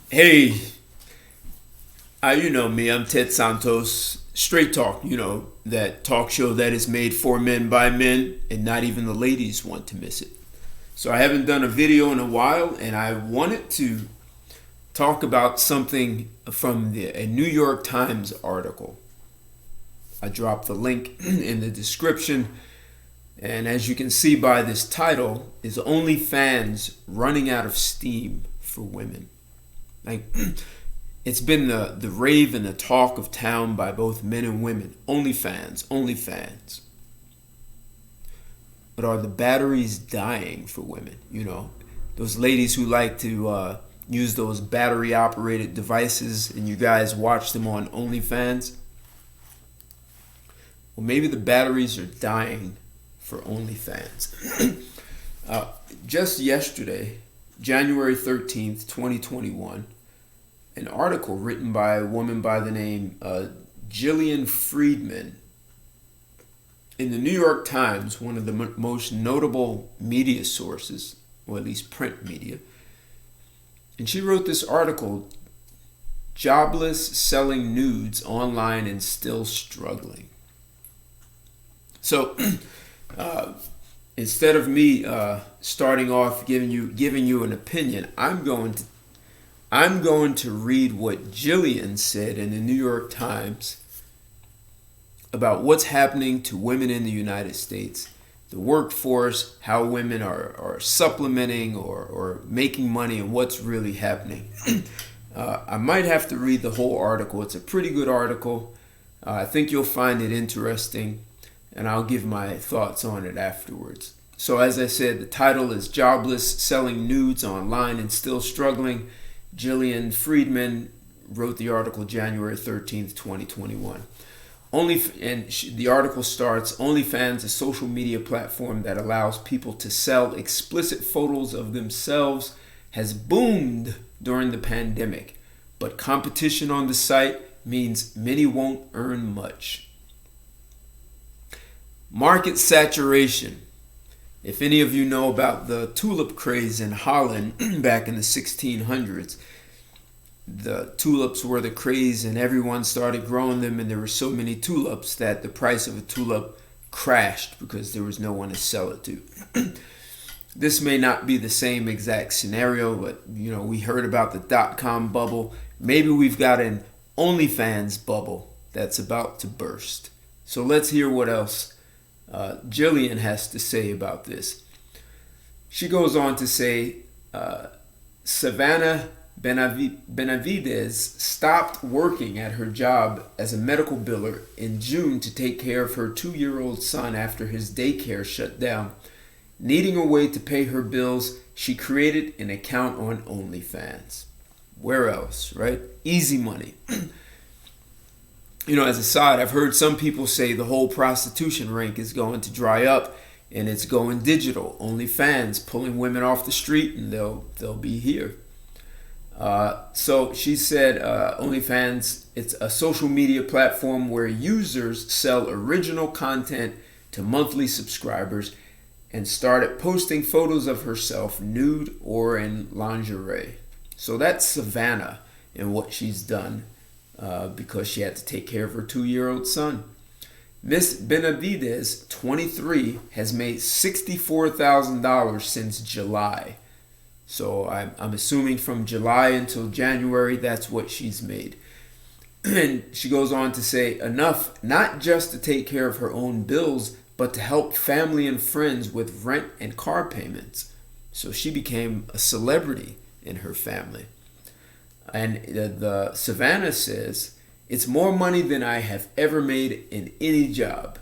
Hey, you know me, I'm Ted Santos. Straight Talk, that talk show that is made for men by men, and not even the ladies want to miss it. So I haven't done a video in a while, and I wanted to talk about something from a New York Times article. I dropped the link in the description, and as you can see by this title, is OnlyFans running out of steam for women? Like, it's been the rave and the talk of town by both men and women. OnlyFans, OnlyFans. But are the batteries dying for women? Those ladies who like to use those battery operated devices and you guys watch them on OnlyFans. Well, maybe the batteries are dying for OnlyFans. Just yesterday, January 13th, 2021, an article written by a woman by the name Gillian Friedman in the New York Times, one of the most notable media sources, or at least print media. And she wrote this article, Jobless Selling Nudes Online and Still Struggling. So instead of me starting off giving you an opinion, I'm going to read what Jillian said in the New York Times about what's happening to women in the United States, the workforce, how women are supplementing or making money, and what's really happening. I might have to read the whole article. It's a pretty good article. I think you'll find it interesting, and I'll give my thoughts on it afterwards. So as I said, the title is Jobless Selling Nudes Online and Still Struggling. Gillian Friedman wrote the article January 13th, 2021. The article starts, OnlyFans, a social media platform that allows people to sell explicit photos of themselves, has boomed during the pandemic, but competition on the site means many won't earn much. Market saturation. If any of you know about the tulip craze in Holland back in the 1600s, the tulips were the craze and everyone started growing them, and there were so many tulips that the price of a tulip crashed because there was no one to sell it to. This may not be the same exact scenario, but we heard about the dot-com bubble. Maybe we've got an OnlyFans bubble that's about to burst. So let's hear what else Jillian has to say about this. She goes on to say, Savannah Benavides stopped working at her job as a medical biller in June to take care of her 2-year-old son after his daycare shut down. Needing a way to pay her bills, she created an account on OnlyFans. Where else, right? Easy money. As a side, I've heard some people say the whole prostitution rink is going to dry up and it's going digital. OnlyFans pulling women off the street and they'll be here. So she said OnlyFans, it's a social media platform where users sell original content to monthly subscribers, and started posting photos of herself nude or in lingerie. So that's Savannah and what she's done because she had to take care of her 2-year-old son. Miss Benavides, 23, has made $64,000 since July. So I'm assuming from July until January, that's what she's made. And she goes on to say, enough not just to take care of her own bills, but to help family and friends with rent and car payments. So she became a celebrity in her family. And the Savannah says, it's more money than I have ever made in any job.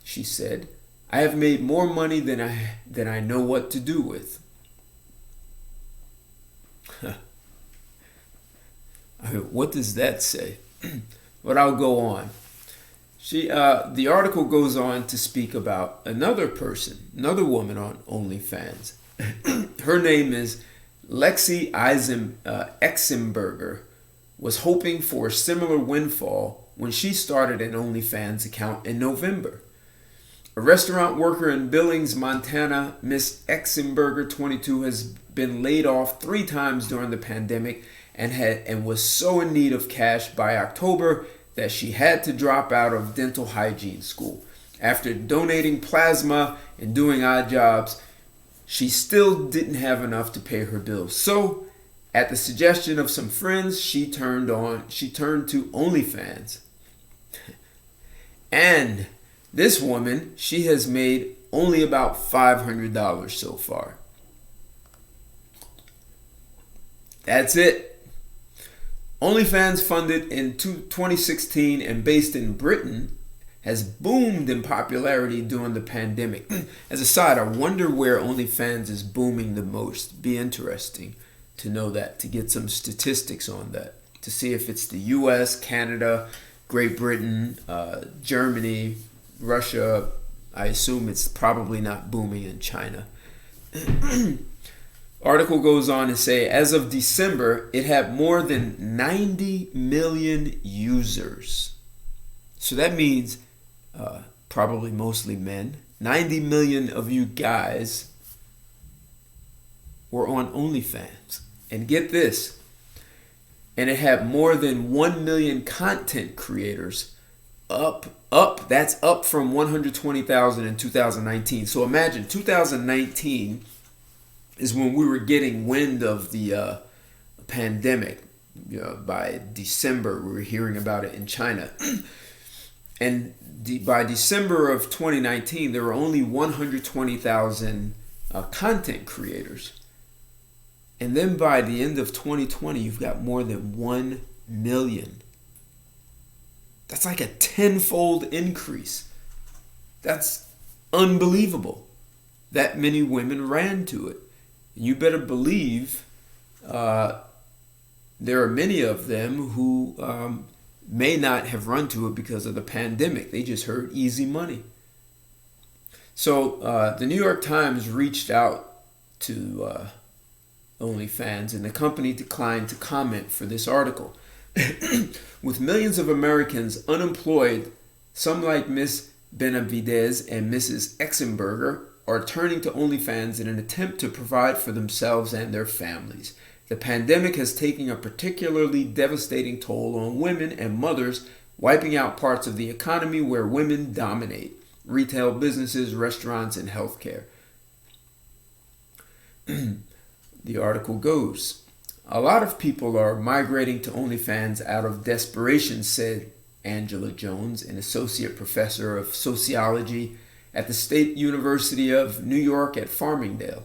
She said, I have made more money than I know what to do with. What does that say? But I'll go on. The article goes on to speak about another person, another woman on OnlyFans. Her name is Lexi Exenberger. Was hoping for a similar windfall when she started an OnlyFans account in November. A restaurant worker in Billings, Montana, Miss Exenberger, 22, has been laid off 3 times during the pandemic and was so in need of cash by October that she had to drop out of dental hygiene school. After donating plasma and doing odd jobs, she still didn't have enough to pay her bills. So, at the suggestion of some friends, she turned to OnlyFans. And this woman, she has made only about $500 so far. That's it. OnlyFans, funded in 2016 and based in Britain, has boomed in popularity during the pandemic. As a side, I wonder where OnlyFans is booming the most. Be interesting to know that, to get some statistics on that, to see if it's the US, Canada, Great Britain, Germany, Russia. I assume it's probably not booming in China. Article goes on to say, as of December, it had more than 90 million users. So that means probably mostly men. 90 million of you guys were on OnlyFans. And get this, and it had more than 1 million content creators. That's up from 120,000 in 2019. So imagine 2019 is when we were getting wind of the pandemic. By December, we were hearing about it in China. And by December of 2019, there were only 120,000 content creators. And then by the end of 2020, you've got more than 1 million. That's like a tenfold increase. That's unbelievable. That many women ran to it. You better believe there are many of them who may not have run to it because of the pandemic. They just heard easy money. So the New York Times reached out to OnlyFans, and the company declined to comment for this article. With millions of Americans unemployed, some like Miss Benavidez and Mrs. Exenberger are turning to OnlyFans in an attempt to provide for themselves and their families. The pandemic has taken a particularly devastating toll on women and mothers, wiping out parts of the economy where women dominate: retail businesses, restaurants, and healthcare. The article goes, a lot of people are migrating to OnlyFans out of desperation, said Angela Jones, an associate professor of sociology at the State University of New York at Farmingdale.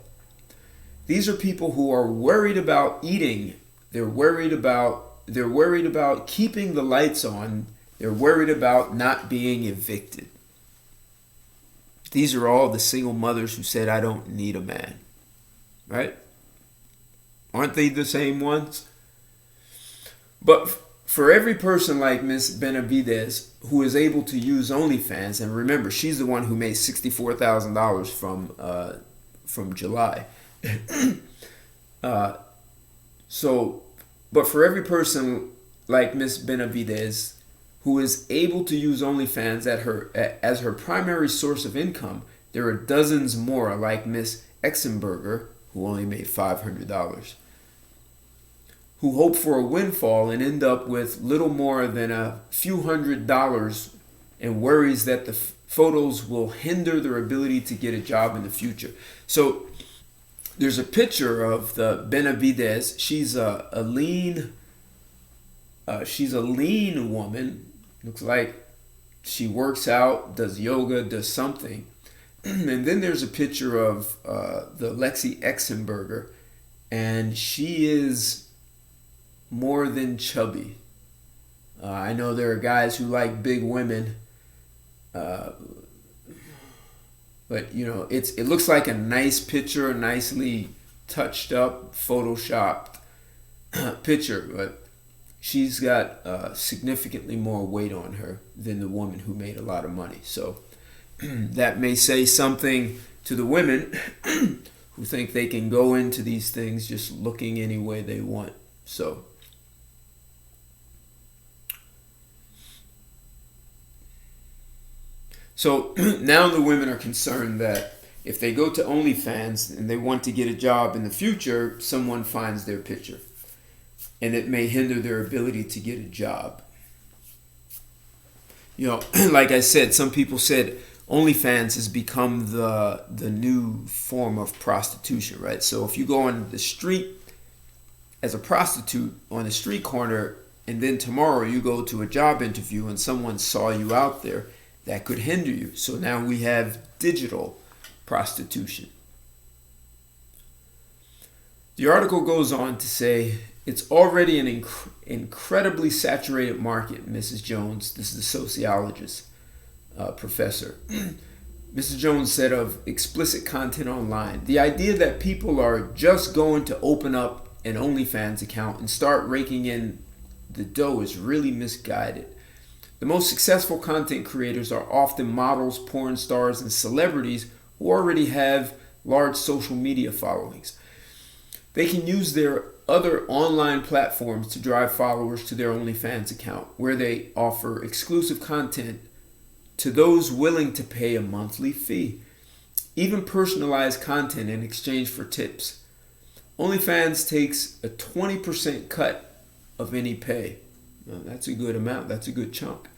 These are people who are worried about eating. They're worried about keeping the lights on. They're worried about not being evicted. These are all the single mothers who said, I don't need a man. Right? Aren't they the same ones? But for every person like Miss Benavidez who is able to use OnlyFans, and remember, she's the one who made $64,000 from July. But for every person like Miss Benavidez who is able to use OnlyFans as her primary source of income, there are dozens more like Miss Exenberger, who only made $500, who hope for a windfall and end up with little more than a few $100s and worries that the photos will hinder their ability to get a job in the future. So there's a picture of the Benavidez. She's a lean woman. Looks like she works out, does yoga, does something. And then there's a picture of the Lexi Exenberger, and she is more than chubby. I know there are guys who like big women, but it looks like a nice picture, a nicely touched up, photoshopped picture, but she's got significantly more weight on her than the woman who made a lot of money. So that may say something to the women who think they can go into these things just looking any way they want. So So now the women are concerned that if they go to OnlyFans and they want to get a job in the future, someone finds their picture, and it may hinder their ability to get a job. Like I said, some people said OnlyFans has become the new form of prostitution, right? So if you go on the street as a prostitute on a street corner, and then tomorrow you go to a job interview and someone saw you out there, that could hinder you. So now we have digital prostitution. The article goes on to say, it's already an incredibly saturated market, Mrs. Jones. This is a sociologist professor. Mrs. Jones said of explicit content online, the idea that people are just going to open up an OnlyFans account and start raking in the dough is really misguided. The most successful content creators are often models, porn stars, and celebrities who already have large social media followings. They can use their other online platforms to drive followers to their OnlyFans account, where they offer exclusive content to those willing to pay a monthly fee, even personalized content in exchange for tips. OnlyFans takes a 20% cut of any pay. Now, that's a good amount. That's a good chunk.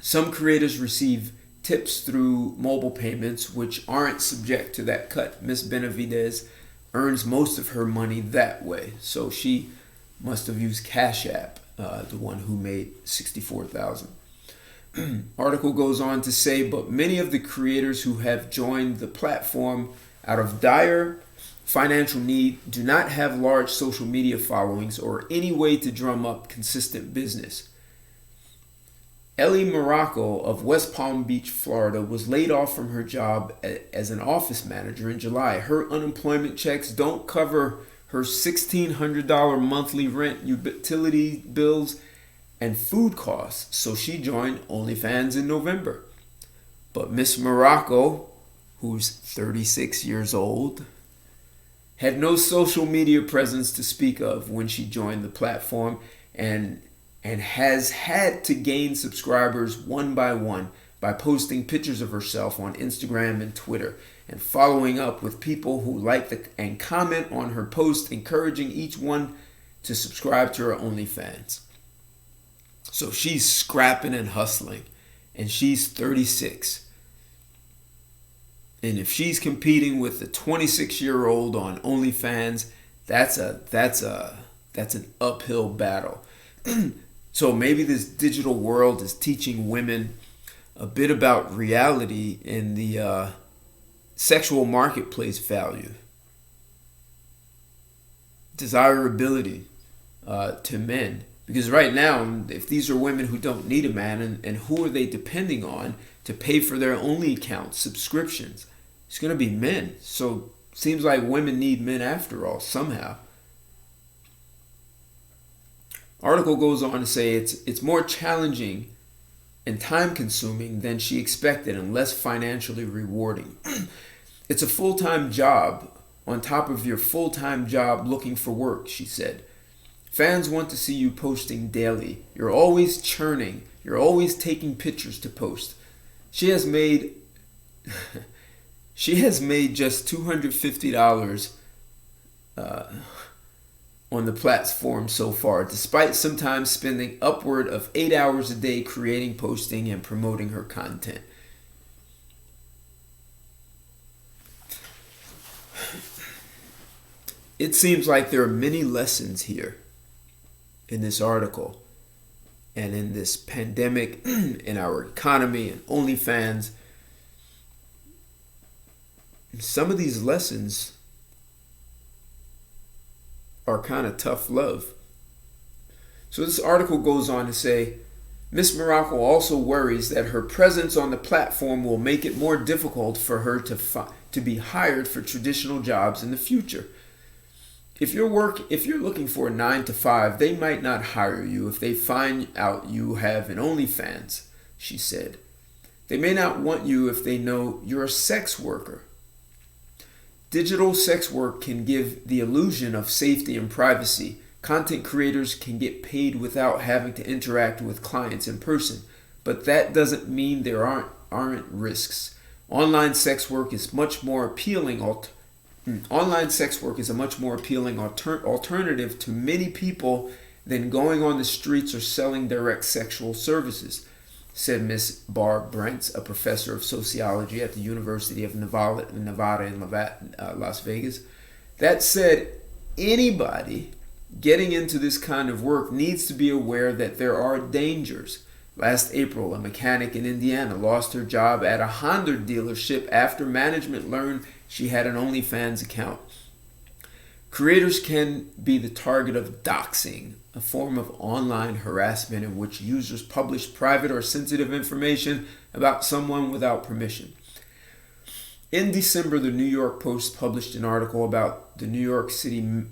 Some creators receive tips through mobile payments, which aren't subject to that cut. Miss Benavidez earns most of her money that way, so she must have used Cash App, the one who made $64,000. Article goes on to say, but many of the creators who have joined the platform out of dire financial need do not have large social media followings or any way to drum up consistent business. Ellie Morocco of West Palm Beach, Florida, was laid off from her job as an office manager in July. Her unemployment checks don't cover her $1,600 monthly rent, utility bills, and food costs, so she joined OnlyFans in November. But Miss Morocco, who's 36 years old, had no social media presence to speak of when she joined the platform, and has had to gain subscribers one by posting pictures of herself on Instagram and Twitter and following up with people who like and comment on her posts, encouraging each one to subscribe to her OnlyFans. So she's scrapping and hustling, and she's 36. And if she's competing with the 26-year-old on OnlyFans, that's an uphill battle. So maybe this digital world is teaching women a bit about reality in the sexual marketplace value, desirability to men. Because right now, if these are women who don't need a man, and who are they depending on to pay for their Only account subscriptions? It's going to be men. So it seems like women need men after all, somehow. Article goes on to say it's more challenging and time-consuming than she expected and less financially rewarding. It's a full-time job on top of your full-time job looking for work, she said. Fans want to see you posting daily. You're always churning. You're always taking pictures to post. She has made just $250 on the platform so far, despite sometimes spending upward of 8 hours a day creating, posting, and promoting her content. It seems like there are many lessons here in this article and in this pandemic, in our economy and OnlyFans. Some of these lessons are kind of tough love. So this article goes on to say, Miss Morocco also worries that her presence on the platform will make it more difficult for her to be hired for traditional jobs in the future. If you're looking for a 9-to-5, they might not hire you if they find out you have an OnlyFans, she said. They may not want you if they know you're a sex worker. Digital sex work can give the illusion of safety and privacy. Content creators can get paid without having to interact with clients in person, but that doesn't mean there aren't risks. Online sex work is much more appealing. Online sex work is a much more appealing alternative to many people than going on the streets or selling direct sexual services, said Miss Barb Brents, a professor of sociology at the University of Nevada in Las Vegas. That said, anybody getting into this kind of work needs to be aware that there are dangers. Last April, a mechanic in Indiana lost her job at a Honda dealership after management learned she had an OnlyFans account. Creators can be the target of doxing, a form of online harassment in which users publish private or sensitive information about someone without permission. In December, the New York Post published an article about the New York City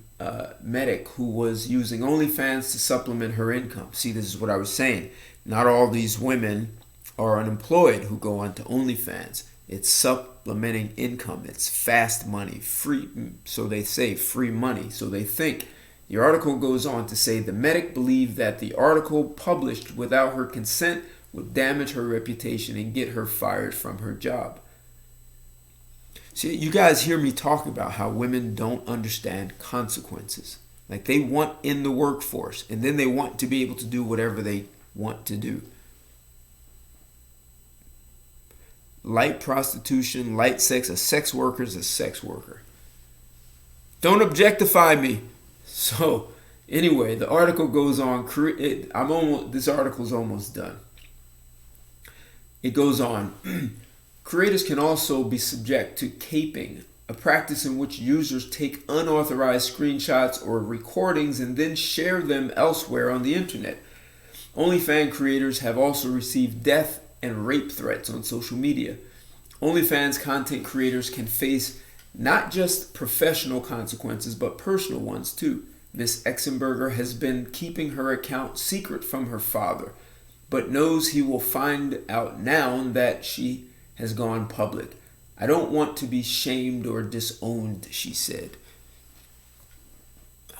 medic who was using OnlyFans to supplement her income. See, this is what I was saying. Not all these women are unemployed who go onto OnlyFans. It's supplementing income. It's fast money, free. So they say free money. So they think. The article goes on to say the medic believed that the article published without her consent would damage her reputation and get her fired from her job. See, you guys hear me talk about how women don't understand consequences. Like they want in the workforce and then they want to be able to do whatever they want to do. Light prostitution, light sex, a sex worker is a sex worker. Don't objectify me. So, anyway, the article goes on. This article is almost done. It goes on. Creators can also be subject to caping, a practice in which users take unauthorized screenshots or recordings and then share them elsewhere on the internet. OnlyFans creators have also received death and rape threats on social media. OnlyFans content creators can face not just professional consequences, but personal ones too. Miss Exenberger has been keeping her account secret from her father, but knows he will find out now that she has gone public. I don't want to be shamed or disowned, she said.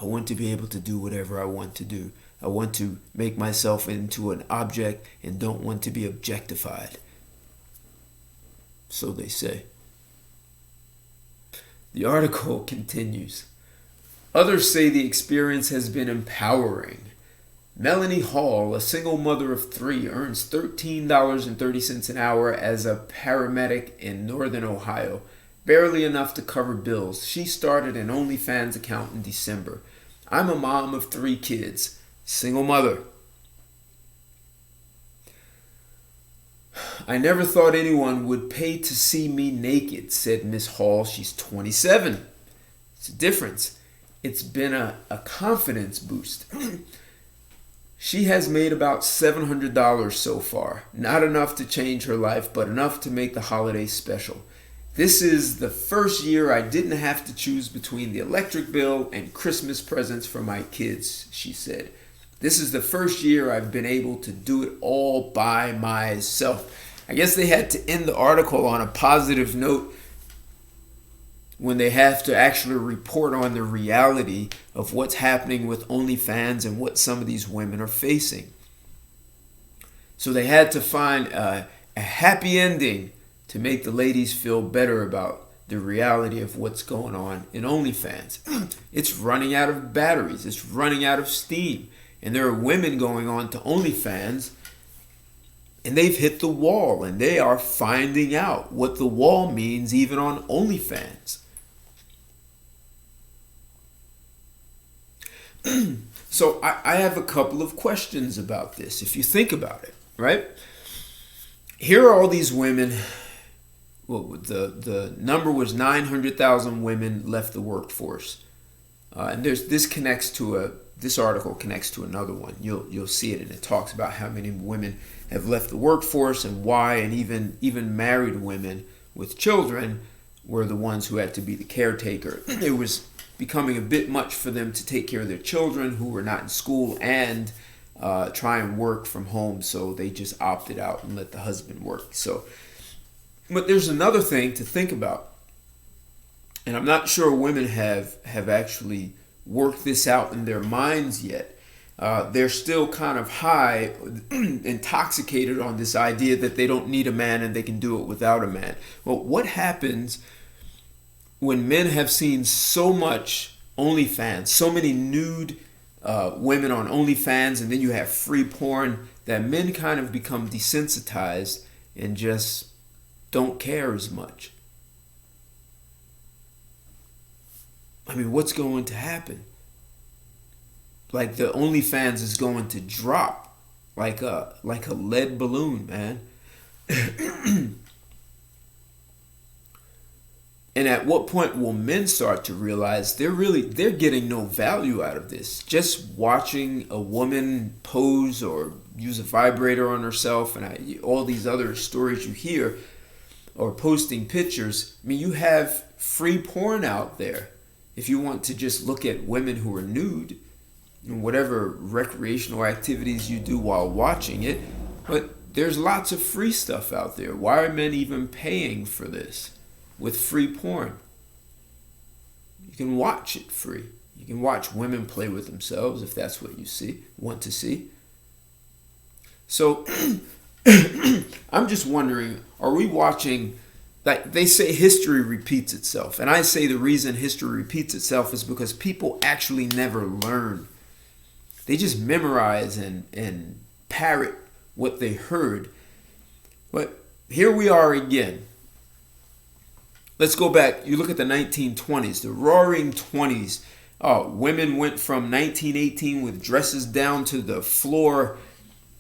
I want to be able to do whatever I want to do. I want to make myself into an object and don't want to be objectified. So they say. The article continues. Others say the experience has been empowering. Melanie Hall, a single mother of 3, earns $13.30 an hour as a paramedic in northern Ohio, barely enough to cover bills. She started an OnlyFans account in December. I'm a mom of 3 kids, single mother. I never thought anyone would pay to see me naked, said Miss Hall. She's 27. It's a difference. It's been a confidence boost. She has made about $700 so far. Not enough to change her life, but enough to make the holidays special. This is the first year I didn't have to choose between the electric bill and Christmas presents for my kids, she said. This is the first year I've been able to do it all by myself. I guess they had to end the article on a positive note when they have to actually report on the reality of what's happening with OnlyFans and what some of these women are facing. So they had to find a happy ending to make the ladies feel better about the reality of what's going on in OnlyFans. It's running out of batteries. It's running out of steam. And there are women going on to OnlyFans and they've hit the wall and they are finding out what the wall means even on OnlyFans. So I have a couple of questions about this, if you think about it, right? Here are all these women. Well, the number was 900,000 women left the workforce. And this article connects to another one. You'll see it, and it talks about how many women have left the workforce and why, and even married women with children were the ones who had to be the caretaker. It was becoming a bit much for them to take care of their children who were not in school and try and work from home, so they just opted out and let the husband work. So, but there's another thing to think about, and I'm not sure women have actually worked this out in their minds yet. they're still kind of high, intoxicated on this idea that they don't need a man and they can do it without a man. Well, what happens when men have seen so much OnlyFans, so many nude women on OnlyFans, and then you have free porn, that men kind of become desensitized and just don't care as much? I mean, what's going to happen? Like, the OnlyFans is going to drop like a lead balloon, man. And at what point will men start to realize they're getting no value out of this? Just watching a woman pose or use a vibrator on herself, and all these other stories you hear, or posting pictures. I mean, you have free porn out there. If you want to just look at women who are nude and whatever recreational activities you do while watching it, but there's lots of free stuff out there. Why are men even paying for this with free porn? You can watch it free. You can watch women play with themselves if that's what you want to see. So I'm just wondering, are we watching, like they say history repeats itself. And I say the reason history repeats itself is because people actually never learn. They just memorize and parrot what they heard. But here we are again. Let's go back. You look at the 1920s, the roaring 20s. Women went from 1918 with dresses down to the floor.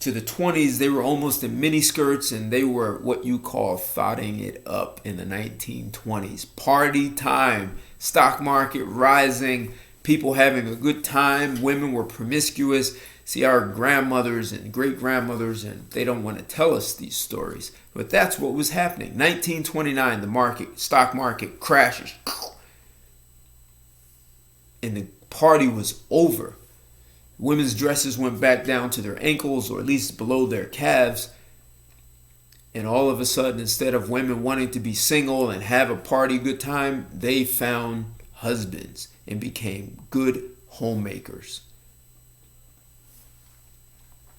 To the 20s, they were almost in miniskirts, and they were what you call thotting it up in the 1920s. Party time, stock market rising, people having a good time, women were promiscuous. See, our grandmothers and great-grandmothers, and they don't want to tell us these stories, but that's what was happening. 1929, the stock market crashes, and the party was over. Women's dresses went back down to their ankles, or at least below their calves. And all of a sudden, instead of women wanting to be single and have a party good time, they found husbands and became good homemakers.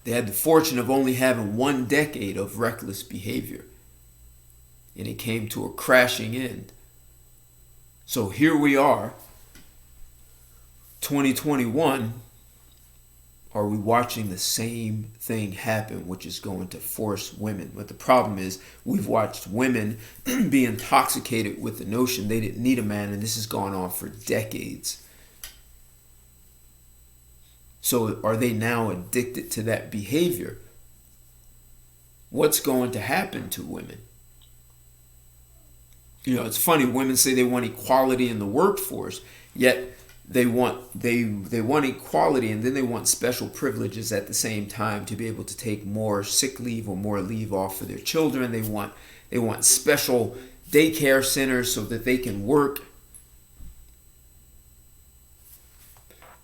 They had the fortune of only having 1 decade of reckless behavior. And it came to a crashing end. So here we are, 2021. Are we watching the same thing happen, which is going to force women? But the problem is, we've watched women be intoxicated with the notion they didn't need a man, and this has gone on for decades. So are they now addicted to that behavior? What's going to happen to women? You know, it's funny, women say they want equality in the workforce, yet they want equality, and then they want special privileges at the same time to be able to take more sick leave or more leave off for their children. They want special daycare centers so that they can work.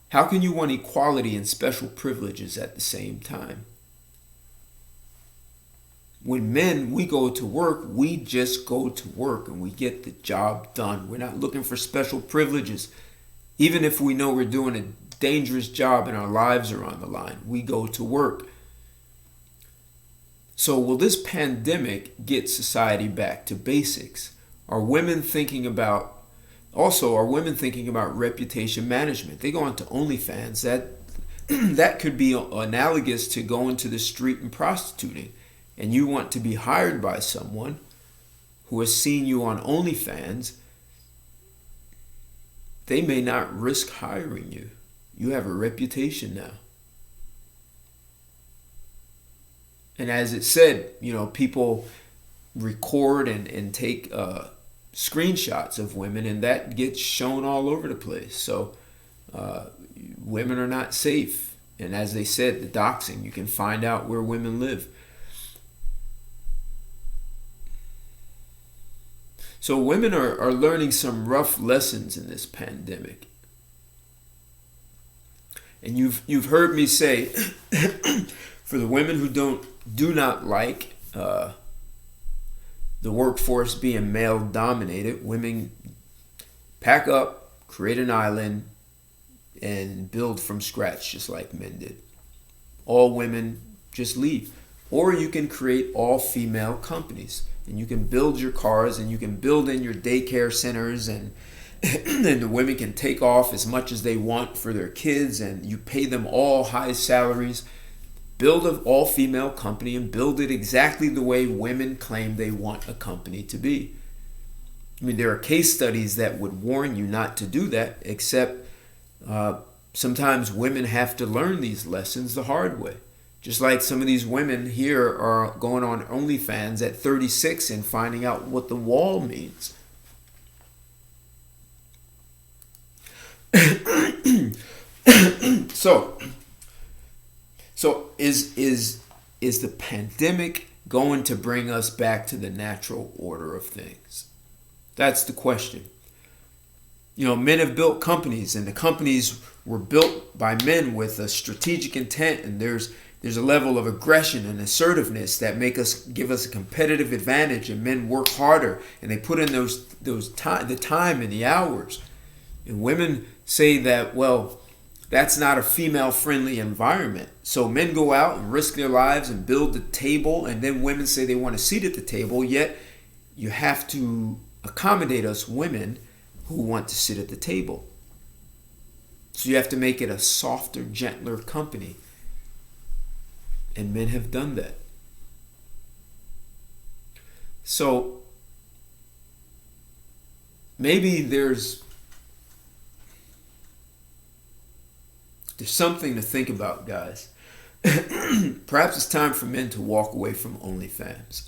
How can you want equality and special privileges at the same time? When men, we go to work, we just go to work and we get the job done. We're not looking for special privileges. Even if we know we're doing a dangerous job and our lives are on the line, we go to work. So will this pandemic get society back to basics? Are women thinking about reputation management? They go onto OnlyFans. That could be analogous to going to the street and prostituting. And you want to be hired by someone who has seen you on OnlyFans. They may not risk hiring you. You have a reputation now. And as it said, people record and take screenshots of women, and that gets shown all over the place. So women are not safe. And as they said, the doxing, you can find out where women live. So women are learning some rough lessons in this pandemic. And you've heard me say, for the women who do not like the workforce being male dominated, women pack up, create an island, and build from scratch just like men did. all women just leave. Or you can create all female companies, and you can build your cars, and you can build in your daycare centers, and and the women can take off as much as they want for their kids, and you pay them all high salaries. Build an all-female company and build it exactly the way women claim they want a company to be. I mean, there are case studies that would warn you not to do that, except sometimes women have to learn these lessons the hard way. Just like some of these women here are going on OnlyFans at 36 and finding out what the wall means. So is the pandemic going to bring us back to the natural order of things? That's the question. You know, men have built companies, and the companies were built by men with a strategic intent, and there's a level of aggression and assertiveness that give us a competitive advantage, and men work harder, and they put in the time and the hours. And women say that, well, that's not a female-friendly environment. So men go out and risk their lives and build the table, and then women say they want a seat at the table, yet you have to accommodate us women who want to sit at the table. So you have to make it a softer, gentler company. And men have done that. So maybe there's something to think about, guys. Perhaps it's time for men to walk away from OnlyFans.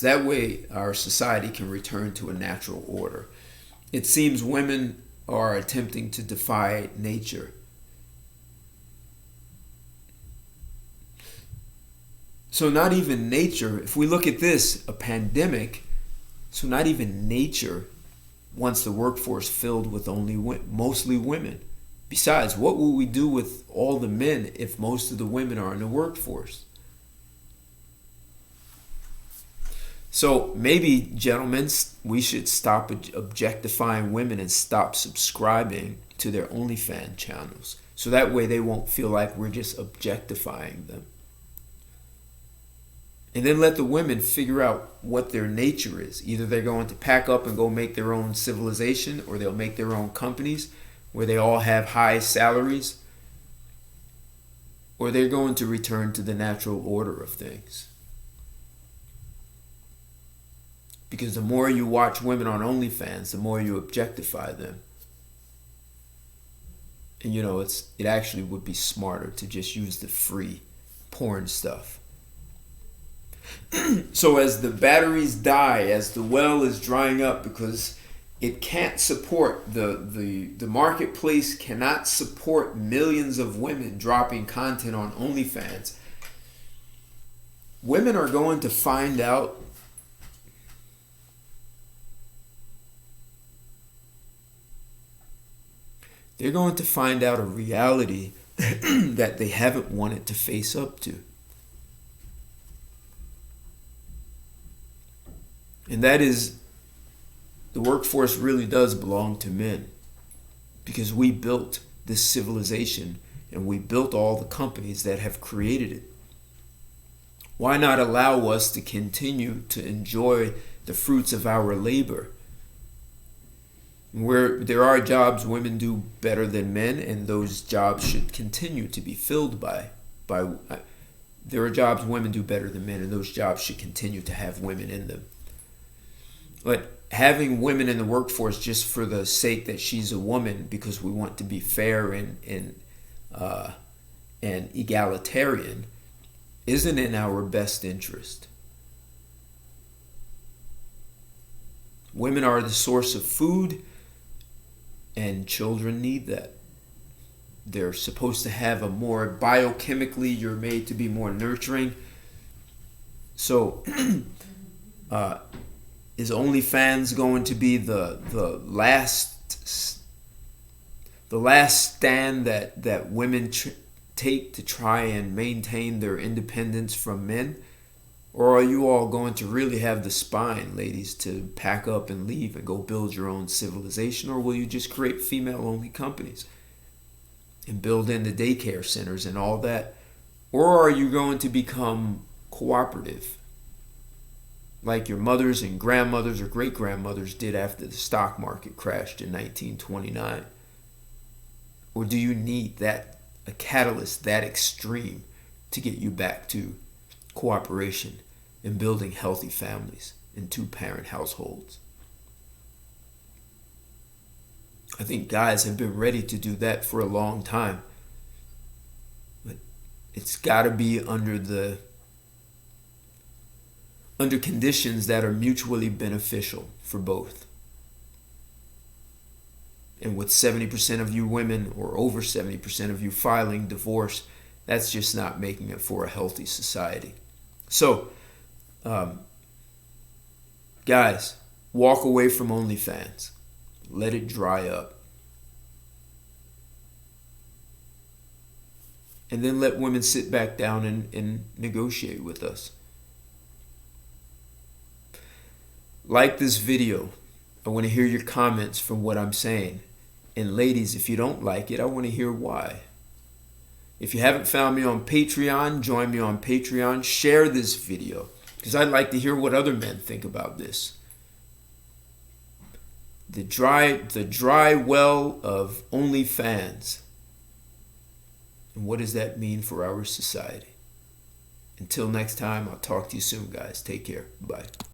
That way our society can return to a natural order. It seems women are attempting to defy nature. So not even nature, if we look at this, a pandemic, so not even nature wants the workforce filled with mostly women. Besides, what will we do with all the men if most of the women are in the workforce? So maybe, gentlemen, we should stop objectifying women and stop subscribing to their OnlyFans channels. So that way they won't feel like we're just objectifying them. And then let the women figure out what their nature is. Either they're going to pack up and go make their own civilization, or they'll make their own companies where they all have high salaries, or they're going to return to the natural order of things. Because the more you watch women on OnlyFans, the more you objectify them. And you know, it actually would be smarter to just use the free porn stuff. So as the batteries die, as the well is drying up, because it can't support, the marketplace cannot support millions of women dropping content on OnlyFans, women are going to find out a reality that they haven't wanted to face up to. And that is, the workforce really does belong to men, because we built this civilization and we built all the companies that have created it. Why not allow us to continue to enjoy the fruits of our labor? Where there are jobs women do better than men, and those jobs should continue to be filled by there are jobs women do better than men, and those jobs should continue to have women in them. But having women in the workforce just for the sake that she's a woman, because we want to be fair and egalitarian, isn't in our best interest. Women are the source of food, and children need that. They're supposed to have a more biochemically, you're made to be more nurturing. So is OnlyFans going to be the last stand that women take to try and maintain their independence from men? Or are you all going to really have the spine, ladies, to pack up and leave and go build your own civilization? Or will you just create female-only companies? and build in the daycare centers and all that? Or are you going to become cooperative like your mothers and grandmothers or great grandmothers did after the stock market crashed in 1929? Or do you need a catalyst that extreme to get you back to cooperation and building healthy families and two-parent households? I think guys have been ready to do that for a long time. But it's got to be under conditions that are mutually beneficial for both. And with 70% of you women, or over 70% of you, filing divorce, that's just not making it for a healthy society. So, guys, walk away from OnlyFans. Let it dry up. And then let women sit back down and negotiate with us. Like this video. I want to hear your comments from what I'm saying. And ladies, if you don't like it, I want to hear why. If you haven't found me on Patreon, join me on Patreon. Share this video, because I'd like to hear what other men think about this. The dry well of OnlyFans. And what does that mean for our society? Until next time, I'll talk to you soon, guys. Take care. Bye.